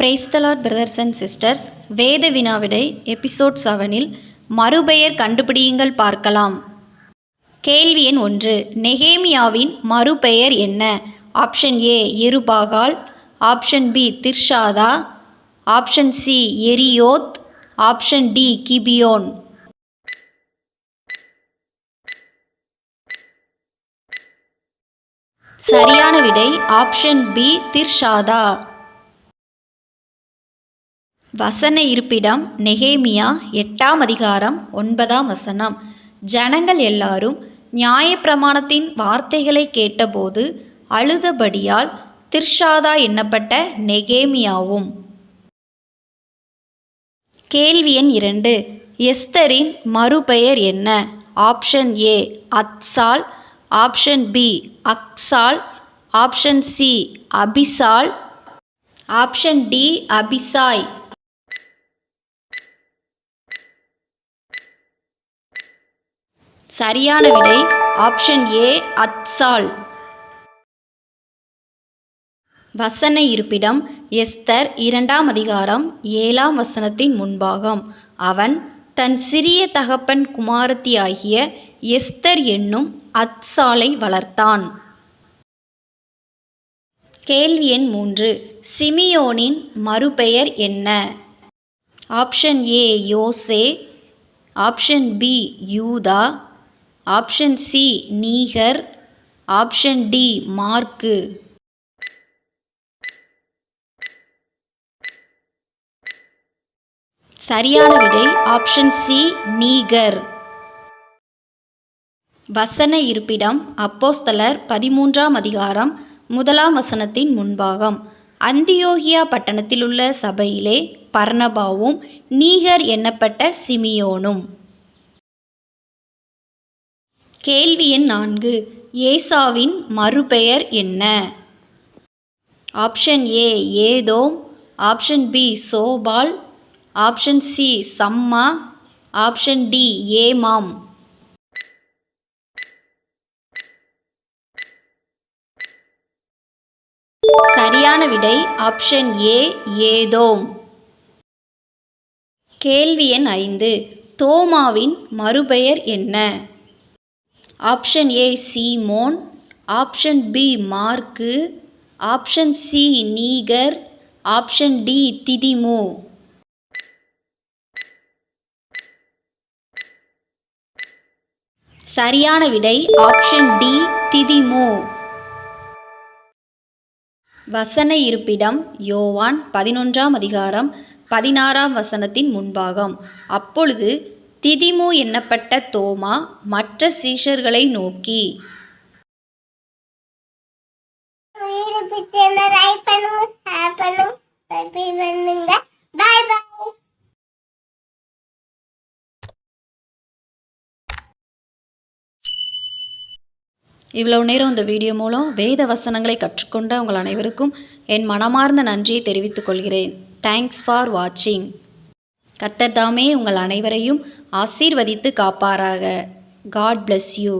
Praise the Lord brothers and sisters. வேத வினாவிடை episode 7இல் மறுபெயர் கண்டுபிடியுங்கள் பார்க்கலாம். கேள்வி எண் 1. நெகேமியாவின் மறுபெயர் என்ன? ஆப்ஷன் ஏ எருபாகால், ஆப்ஷன் பி திர்ஷாதா, ஆப்ஷன் சி எரியோத், ஆப்ஷன் டி கிபியோன். சரியான விடை ஆப்ஷன் பி திர்ஷாதா. வசன இருப்பிடம் நெகேமியா 8ஆம் அதிகாரம் 9ஆம் வசனம். ஜனங்கள் எல்லாரும் நியாயப்பிரமாணத்தின் வார்த்தைகளை கேட்டபோது அழுதபடியால் திர்ஷாதா எண்ணப்பட்ட நெகேமியாவும். கேள்வி எண் 2. எஸ்தரின் மறுபெயர் என்ன? ஆப்ஷன் ஏ அத்சால், ஆப்ஷன் பி அக்சால், ஆப்ஷன் சி அபிசால், ஆப்ஷன் டி அபிசாய். சரியான விடை ஆப்ஷன் ஏ அத்சால். வசன இருப்பிடம் எஸ்தர் 2ஆம் அதிகாரம் 7ஆம் வசனத்தின் முன்பாகம். அவன் தன் சிறிய தகப்பன் குமாரத்தியாகிய எஸ்தர் என்னும் அத்சாலை வளர்த்தான். கேள்வி எண் 3. சிமியோனின் மறுபெயர் என்ன? ஆப்ஷன் ஏ யோசே, ஆப்ஷன் பி யூதா, ஆப்ஷன் சி நீகர், ஆப்ஷன் டி மார்க்கு. சரியான விடை ஆப்ஷன் சி நீகர். வசன இருப்பிடம் அப்போஸ்தலர் 13ஆம் அதிகாரம் 1ஆம் வசனத்தின் முன்பாகம். அந்தியோகியா பட்டணத்திலுள்ள சபையிலே பர்னபாவும் நீகர் எண்ணப்பட்ட சிமியோனும். கேள்வி எண் 4. ஏசாவின் மறுபெயர் என்ன? ஆப்ஷன் ஏ ஏதோம், ஆப்ஷன் பி சோபால், ஆப்ஷன் சி சம்மா, ஆப்ஷன் டி ஏமாம். சரியான விடை ஆப்ஷன் ஏ ஏதோம். கேள்வி எண் 5. தோமாவின் மறுபெயர் என்ன? ஆப்ஷன் ஏ சீமோன், ஆப்ஷன் பி மார்க்கு, ஆப்ஷன் சி நீகர், ஆப்ஷன் டி திதிமு. சரியான விடை ஆப்ஷன் டி திதிமு. வசன இருப்பிடம் யோவான் 11ஆம் அதிகாரம் 16ஆம் வசனத்தின் முன்பாகம். அப்பொழுது திதிமு எண்ணப்பட்ட தோமா மற்ற சீஷர்களை நோக்கி, இவ்வளவு நேரம் இந்த வீடியோ மூலம் வேத வசனங்களை கற்றுக்கொண்ட உங்கள் அனைவருக்கும் என் மனமார்ந்த நன்றியை தெரிவித்துக் கொள்கிறேன். தேங்க்ஸ் ஃபார் வாட்சிங். கர்த்தர் தாமே உங்கள் அனைவரையும் ஆசீர்வதித்து காப்பாராக. God bless you.